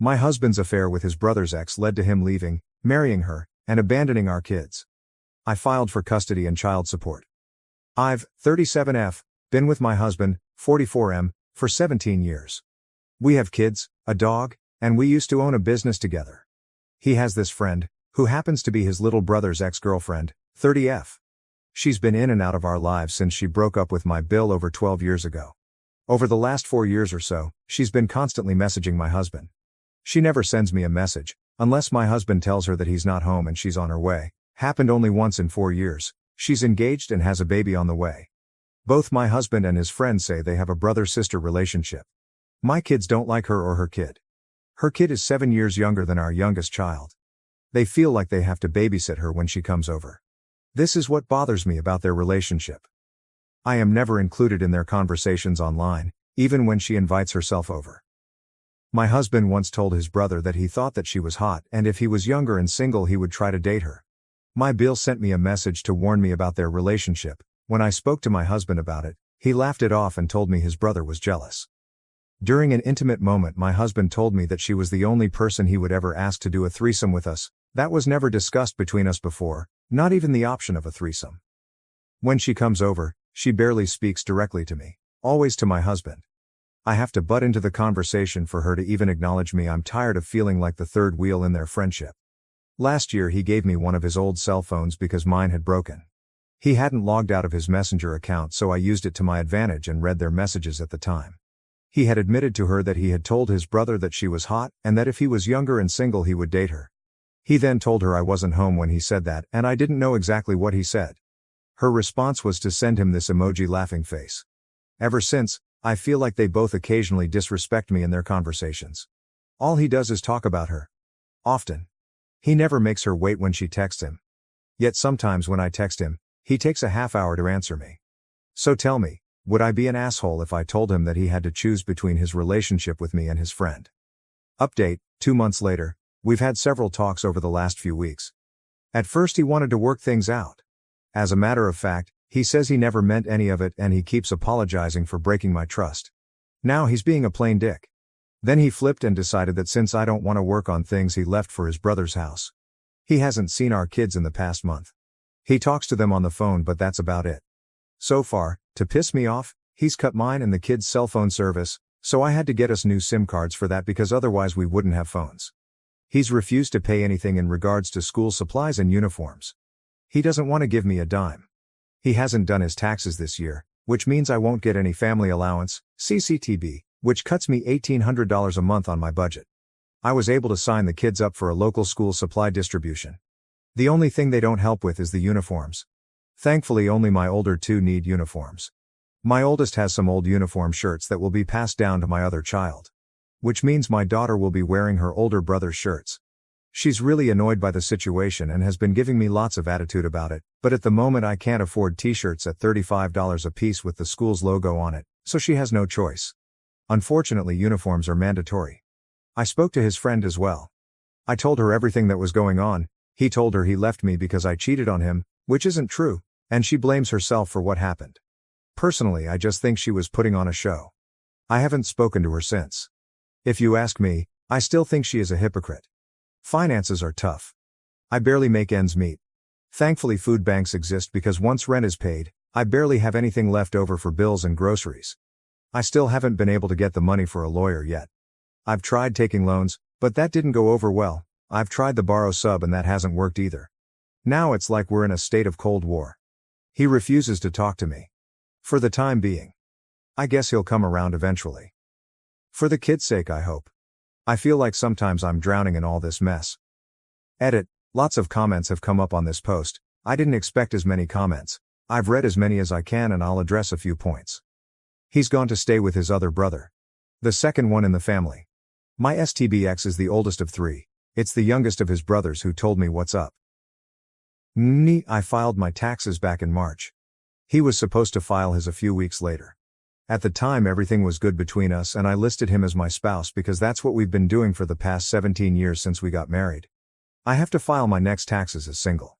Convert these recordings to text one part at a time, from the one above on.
My husband's affair with his brother's ex led to him leaving, marrying her, and abandoning our kids. I filed for custody and child support. I've, 37F, been with my husband, 44M, for 17 years. We have kids, a dog, and we used to own a business together. He has this friend, who happens to be his little brother's ex-girlfriend, 30F. She's been in and out of our lives since she broke up with my Bill over 12 years ago. Over the last 4 years or so, she's been constantly messaging my husband. She never sends me a message, unless my husband tells her that he's not home and she's on her way. Happened only once in 4 years. She's engaged and has a baby on the way. Both my husband and his friend say they have a brother-sister relationship. My kids don't like her or her kid. Her kid is 7 years younger than our youngest child. They feel like they have to babysit her when she comes over. This is what bothers me about their relationship. I am never included in their conversations online, even when she invites herself over. My husband once told his brother that he thought that she was hot and if he was younger and single he would try to date her. My Bill sent me a message to warn me about their relationship. When I spoke to my husband about it, he laughed it off and told me his brother was jealous. During an intimate moment my husband told me that she was the only person he would ever ask to do a threesome with us. That was never discussed between us before, not even the option of a threesome. When she comes over, she barely speaks directly to me, always to my husband. I have to butt into the conversation for her to even acknowledge me. I'm tired of feeling like the third wheel in their friendship. Last year he gave me one of his old cell phones because mine had broken. He hadn't logged out of his Messenger account so I used it to my advantage and read their messages at the time. He had admitted to her that he had told his brother that she was hot and that if he was younger and single he would date her. He then told her I wasn't home when he said that and I didn't know exactly what he said. Her response was to send him this emoji laughing face. Ever since, I feel like they both occasionally disrespect me in their conversations. All he does is talk about her. Often. He never makes her wait when she texts him. Yet sometimes when I text him, he takes a half hour to answer me. So tell me, would I be an asshole if I told him that he had to choose between his relationship with me and his friend? Update, 2 months later, we've had several talks over the last few weeks. At first he wanted to work things out. As a matter of fact, he says he never meant any of it and he keeps apologizing for breaking my trust. Now he's being a plain dick. Then he flipped and decided that since I don't want to work on things he left for his brother's house. He hasn't seen our kids in the past month. He talks to them on the phone but that's about it. So far, to piss me off, he's cut mine and the kids' cell phone service, so I had to get us new SIM cards for that because otherwise we wouldn't have phones. He's refused to pay anything in regards to school supplies and uniforms. He doesn't want to give me a dime. He hasn't done his taxes this year, which means I won't get any family allowance, CCTB, which cuts me $1,800 a month on my budget. I was able to sign the kids up for a local school supply distribution. The only thing they don't help with is the uniforms. Thankfully only my older two need uniforms. My oldest has some old uniform shirts that will be passed down to my other child. Which means my daughter will be wearing her older brother's shirts. She's really annoyed by the situation and has been giving me lots of attitude about it, but at the moment I can't afford t-shirts at $35 a piece with the school's logo on it, so she has no choice. Unfortunately uniforms are mandatory. I spoke to his friend as well. I told her everything that was going on. He told her he left me because I cheated on him, which isn't true, and she blames herself for what happened. Personally I just think she was putting on a show. I haven't spoken to her since. If you ask me, I still think she is a hypocrite. Finances are tough. I barely make ends meet. Thankfully food banks exist because once rent is paid, I barely have anything left over for bills and groceries. I still haven't been able to get the money for a lawyer yet. I've tried taking loans, but that didn't go over well. I've tried the borrow sub and that hasn't worked either. Now it's like we're in a state of Cold War. He refuses to talk to me. For the time being. I guess he'll come around eventually. For the kids' sake I hope. I feel like sometimes I'm drowning in all this mess. Edit. Lots of comments have come up on this post. I didn't expect as many comments. I've read as many as I can and I'll address a few points. He's gone to stay with his other brother. The second one in the family. My STBX is the oldest of 3. It's the youngest of his brothers who told me what's up. I filed my taxes back in March. He was supposed to file his a few weeks later. At the time everything was good between us and I listed him as my spouse because that's what we've been doing for the past 17 years since we got married. I have to file my next taxes as single.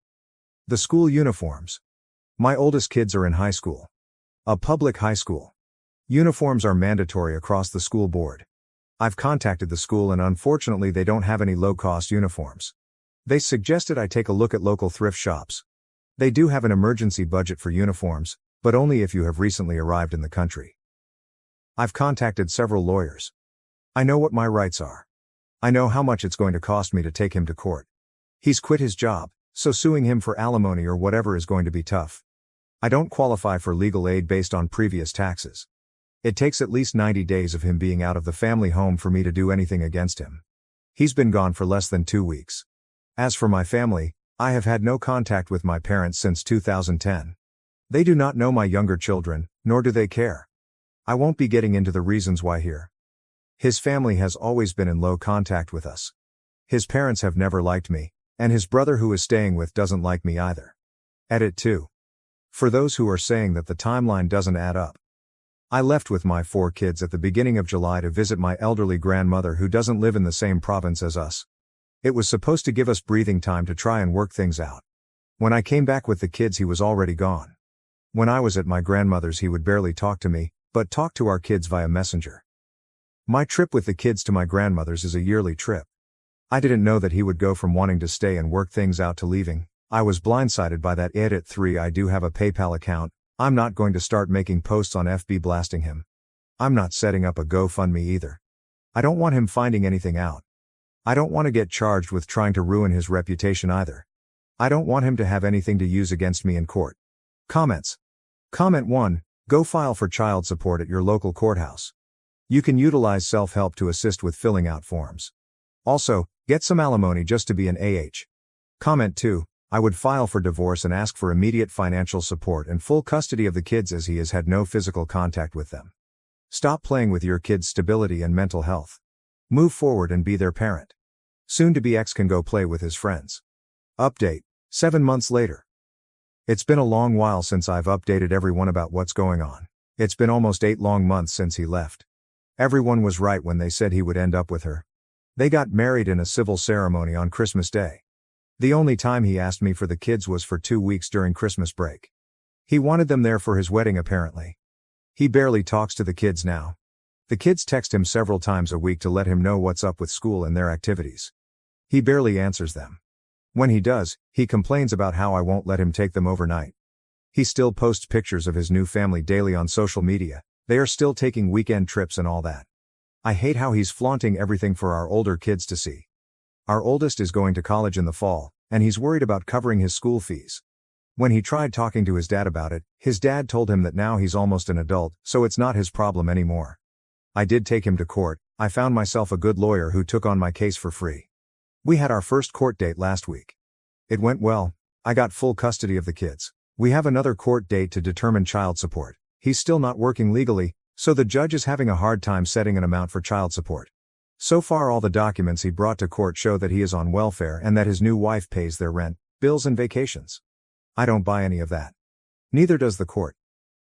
The school uniforms. My oldest kids are in high school. A public high school. Uniforms are mandatory across the school board. I've contacted the school and unfortunately they don't have any low-cost uniforms. They suggested I take a look at local thrift shops. They do have an emergency budget for uniforms, but only if you have recently arrived in the country. I've contacted several lawyers. I know what my rights are. I know how much it's going to cost me to take him to court. He's quit his job, so suing him for alimony or whatever is going to be tough. I don't qualify for legal aid based on previous taxes. It takes at least 90 days of him being out of the family home for me to do anything against him. He's been gone for less than 2 weeks. As for my family, I have had no contact with my parents since 2010. They do not know my younger children, nor do they care. I won't be getting into the reasons why here. His family has always been in low contact with us. His parents have never liked me, and his brother who is staying with doesn't like me either. Edit 2. For those who are saying that the timeline doesn't add up. I left with my 4 kids at the beginning of July to visit my elderly grandmother who doesn't live in the same province as us. It was supposed to give us breathing time to try and work things out. When I came back with the kids he was already gone. When I was at my grandmother's he would barely talk to me, but talk to our kids via messenger. My trip with the kids to my grandmother's is a yearly trip. I didn't know that he would go from wanting to stay and work things out to leaving. I was blindsided by that. Edit 3. I do have a PayPal account. I'm not going to start making posts on FB blasting him. I'm not setting up a GoFundMe either. I don't want him finding anything out. I don't want to get charged with trying to ruin his reputation either. I don't want him to have anything to use against me in court. Comments. Comment 1. Go file for child support at your local courthouse. You can utilize self-help to assist with filling out forms. Also, get some alimony just to be an AH. Comment 2. I would file for divorce and ask for immediate financial support and full custody of the kids as he has had no physical contact with them. Stop playing with your kids' stability and mental health. Move forward and be their parent. Soon-to-be ex can go play with his friends. Update. 7 months later. It's been a long while since I've updated everyone about what's going on. It's been almost 8 long months since he left. Everyone was right when they said he would end up with her. They got married in a civil ceremony on Christmas Day. The only time he asked me for the kids was for 2 weeks during Christmas break. He wanted them there for his wedding apparently. He barely talks to the kids now. The kids text him several times a week to let him know what's up with school and their activities. He barely answers them. When he does, he complains about how I won't let him take them overnight. He still posts pictures of his new family daily on social media. They are still taking weekend trips and all that. I hate how he's flaunting everything for our older kids to see. Our oldest is going to college in the fall, and he's worried about covering his school fees. When he tried talking to his dad about it, his dad told him that now he's almost an adult, so it's not his problem anymore. I did take him to court. I found myself a good lawyer who took on my case for free. We had our first court date last week. It went well. I got full custody of the kids. We have another court date to determine child support. He's still not working legally, so the judge is having a hard time setting an amount for child support. So far all the documents he brought to court show that he is on welfare and that his new wife pays their rent, bills and vacations. I don't buy any of that. Neither does the court.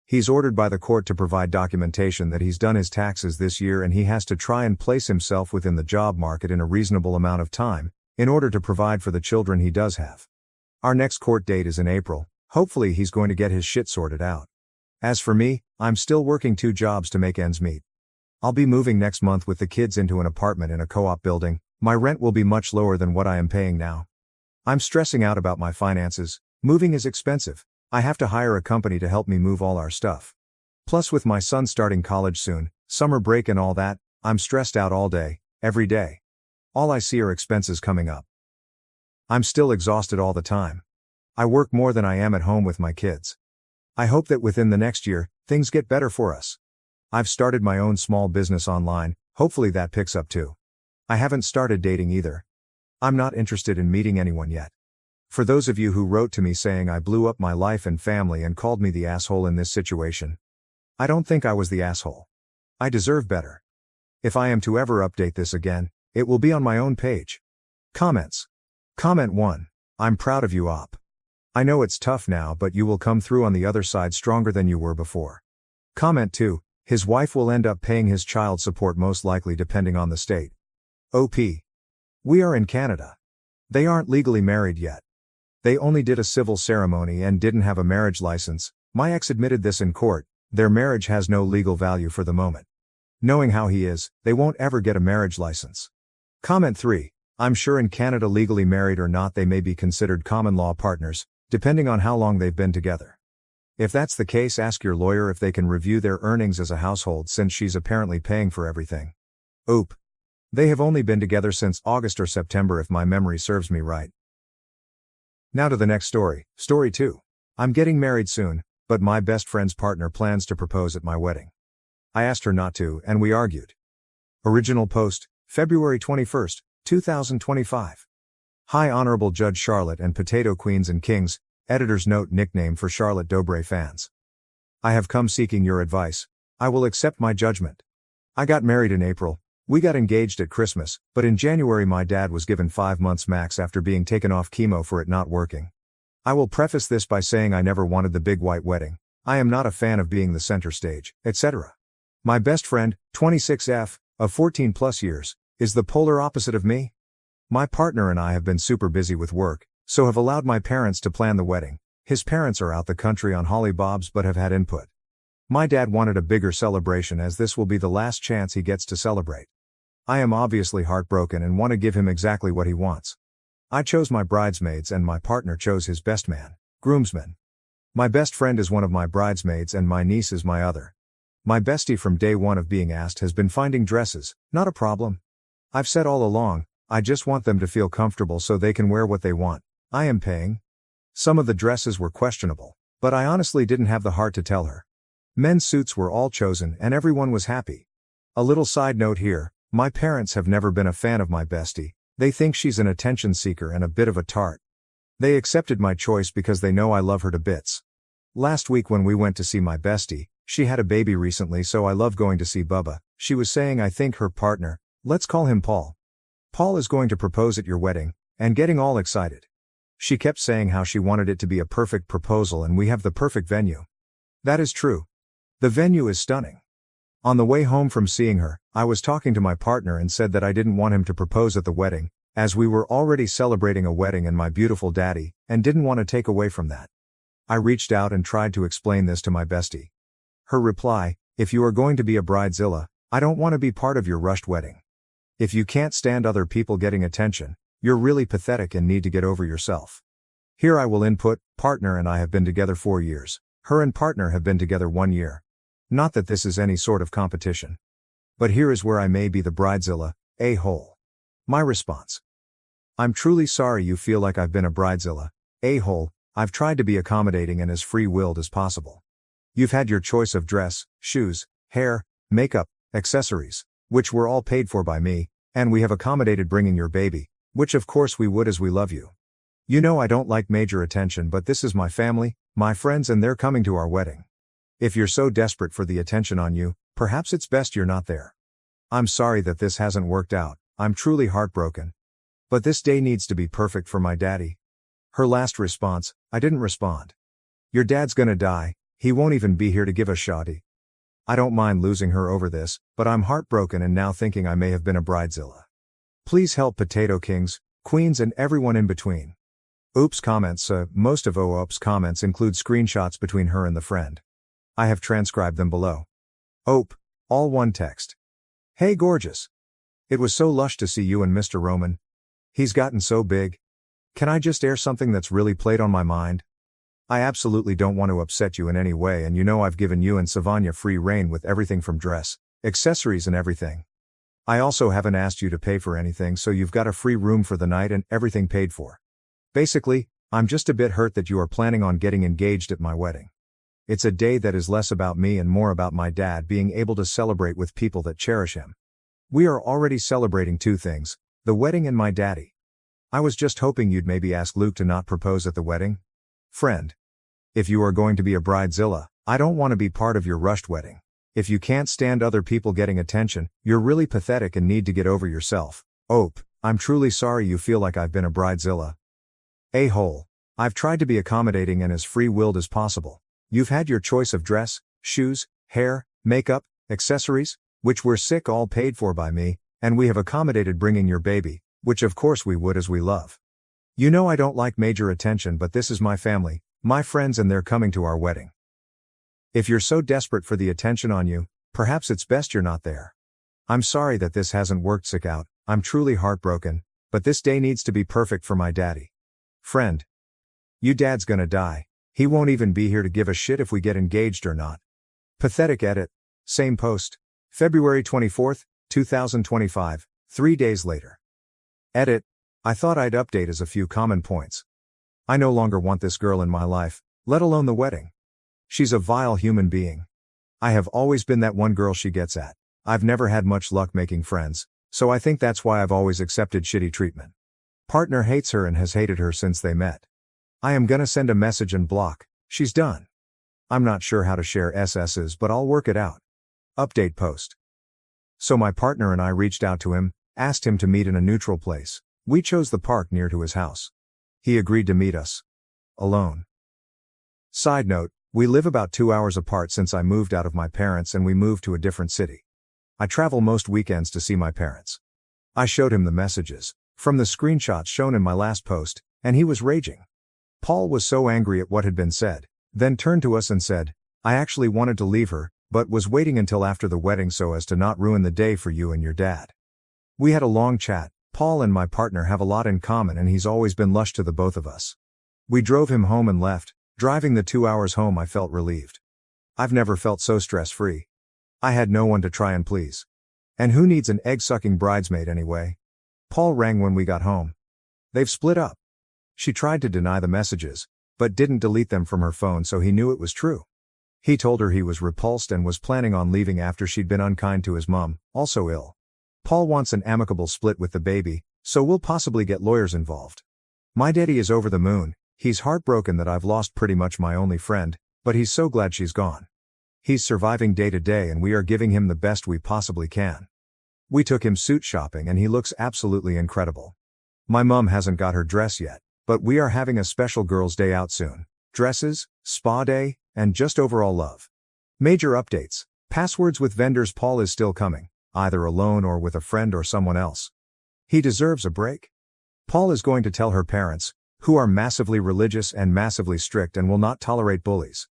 He's ordered by the court to provide documentation that he's done his taxes this year and he has to try and place himself within the job market in a reasonable amount of time, in order to provide for the children he does have. Our next court date is in April. Hopefully he's going to get his shit sorted out. As for me, I'm still working 2 jobs to make ends meet. I'll be moving next month with the kids into an apartment in a co-op building. My rent will be much lower than what I am paying now. I'm stressing out about my finances. Moving is expensive. I have to hire a company to help me move all our stuff. Plus with my son starting college soon, summer break and all that, I'm stressed out all day, every day. All I see are expenses coming up. I'm still exhausted all the time. I work more than I am at home with my kids. I hope that within the next year, things get better for us. I've started my own small business online, hopefully that picks up too. I haven't started dating either. I'm not interested in meeting anyone yet. For those of you who wrote to me saying I blew up my life and family and called me the asshole in this situation, I don't think I was the asshole. I deserve better. If I am to ever update this again, it will be on my own page. Comments. Comment 1. I'm proud of you, Op. I know it's tough now, but you will come through on the other side stronger than you were before. Comment 2. His wife will end up paying his child support most likely depending on the state. OP. We are in Canada. They aren't legally married yet. They only did a civil ceremony and didn't have a marriage license. My ex admitted this in court. Their marriage has no legal value for the moment. Knowing how he is, they won't ever get a marriage license. Comment 3. I'm sure in Canada legally married or not they may be considered common law partners, depending on how long they've been together. If that's the case, ask your lawyer if they can review their earnings as a household since she's apparently paying for everything. Oop. They have only been together since August or September if my memory serves me right. Now to the next story, story 2. I'm getting married soon, but my best friend's partner plans to propose at my wedding. I asked her not to, and we argued. Original post, February 21, 2025. Hi Honorable Judge Charlotte and Potato Queens and Kings, editor's note nickname for Charlotte Dobre fans. I have come seeking your advice. I will accept my judgment. I got married in April. We got engaged at Christmas, but in January my dad was given 5 months max after being taken off chemo for it not working. I will preface this by saying I never wanted the big white wedding. I am not a fan of being the center stage, etc. My best friend, 26F, of 14 plus years, is the polar opposite of me. My partner and I have been super busy with work, so have allowed my parents to plan the wedding. His parents are out the country on hollybobs but have had input. My dad wanted a bigger celebration as this will be the last chance he gets to celebrate. I am obviously heartbroken and want to give him exactly what he wants. I chose my bridesmaids and my partner chose his best man, groomsman. My best friend is one of my bridesmaids and my niece is my other. My bestie from day one of being asked has been finding dresses, not a problem. I've said all along, I just want them to feel comfortable so they can wear what they want. I am paying. Some of the dresses were questionable, but I honestly didn't have the heart to tell her. Men's suits were all chosen and everyone was happy. A little side note here, my parents have never been a fan of my bestie. They think she's an attention seeker and a bit of a tart. They accepted my choice because they know I love her to bits. Last week when we went to see my bestie, she had a baby recently so I love going to see Bubba. She was saying I think her partner, let's call him Paul. Paul is going to propose at your wedding, and getting all excited. She kept saying how she wanted it to be a perfect proposal and we have the perfect venue. That is true. The venue is stunning. On the way home from seeing her, I was talking to my partner and said that I didn't want him to propose at the wedding, as we were already celebrating a wedding and my beautiful daddy, and didn't want to take away from that. I reached out and tried to explain this to my bestie. Her reply, if you are going to be a bridezilla, I don't want to be part of your rushed wedding. If you can't stand other people getting attention, you're really pathetic and need to get over yourself. Here I will input, partner and I have been together 4 years. Her and partner have been together 1 year. Not that this is any sort of competition. But here is where I may be the bridezilla, a-hole. My response. I'm truly sorry you feel like I've been a bridezilla, a-hole. I've tried to be accommodating and as free-willed as possible. You've had your choice of dress, shoes, hair, makeup, accessories, which were all paid for by me, and we have accommodated bringing your baby, which of course we would as we love you. You know I don't like major attention but this is my family, my friends and they're coming to our wedding. If you're so desperate for the attention on you, perhaps it's best you're not there. I'm sorry that this hasn't worked out, I'm truly heartbroken. But this day needs to be perfect for my daddy. Her last response, I didn't respond. Your dad's gonna die, he won't even be here to give us shoddy. I don't mind losing her over this, but I'm heartbroken and now thinking I may have been a bridezilla. Please help Potato Kings, Queens and everyone in between. Oops comments. Most of OOP's comments include screenshots between her and the friend. I have transcribed them below. OOP, all one text. Hey gorgeous. It was so lush to see you and Mr. Roman. He's gotten so big. Can I just air something that's really played on my mind? I absolutely don't want to upset you in any way and you know I've given you and Savanya free reign with everything from dress, accessories and everything. I also haven't asked you to pay for anything so you've got a free room for the night and everything paid for. Basically, I'm just a bit hurt that you are planning on getting engaged at my wedding. It's a day that is less about me and more about my dad being able to celebrate with people that cherish him. We are already celebrating 2 things, the wedding and my daddy. I was just hoping you'd maybe ask Luke to not propose at the wedding. Friend. If you are going to be a bridezilla, I don't want to be part of your rushed wedding. If you can't stand other people getting attention, you're really pathetic and need to get over yourself. OOP, I'm truly sorry you feel like I've been a bridezilla. A-hole. I've tried to be accommodating and as free-willed as possible. You've had your choice of dress, shoes, hair, makeup, accessories, which were all paid for by me, and we have accommodated bringing your baby, which of course we would as we love. You know I don't like major attention but this is my family, my friends and they're coming to our wedding. If you're so desperate for the attention on you, Perhaps it's best you're not there. I'm sorry that this hasn't worked. Sick out. I'm truly heartbroken, but this day needs to be perfect for my daddy. Friend. You dad's gonna die. He won't even be here to give a shit if we get engaged or not. Pathetic edit. Same post. February 24th, 2025, 3 days later. Edit. I thought I'd update as a few common points. I no longer want this girl in my life, let alone the wedding. She's a vile human being. I have always been that one girl she gets at. I've never had much luck making friends, so I think that's why I've always accepted shitty treatment. Partner hates her and has hated her since they met. I am gonna send a message and block. She's done. I'm not sure how to share SS's, but I'll work it out. Update post. So my partner and I reached out to him, asked him to meet in a neutral place. We chose the park near to his house. He agreed to meet us. Alone. Side note, we live about 2 hours apart since I moved out of my parents and we moved to a different city. I travel most weekends to see my parents. I showed him the messages, from the screenshots shown in my last post, and he was raging. Paul was so angry at what had been said, then turned to us and said, I actually wanted to leave her, but was waiting until after the wedding so as to not ruin the day for you and your dad. We had a long chat. Paul and my partner have a lot in common and he's always been lush to the both of us. We drove him home and left. Driving the 2 hours home I felt relieved. I've never felt so stress-free. I had no one to try and please. And who needs an egg-sucking bridesmaid anyway? Paul rang when we got home. They've split up. She tried to deny the messages, but didn't delete them from her phone so he knew it was true. He told her he was repulsed and was planning on leaving after she'd been unkind to his mom, also ill. Paul wants an amicable split with the baby, so we'll possibly get lawyers involved. My daddy is over the moon. He's heartbroken that I've lost pretty much my only friend, but he's so glad she's gone. He's surviving day to day and we are giving him the best we possibly can. We took him suit shopping and he looks absolutely incredible. My mom hasn't got her dress yet, but we are having a special girls' day out soon. Dresses, spa day, and just overall love. Major updates. Passwords with vendors. Paul is still coming, either alone or with a friend or someone else. He deserves a break. Paul is going to tell her parents, who are massively religious and massively strict and will not tolerate bullies.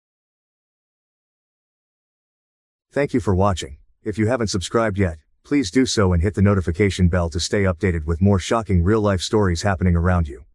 Thank you for watching. If you haven't subscribed yet, please do so and hit the notification bell to stay updated with more shocking real-life stories happening around you.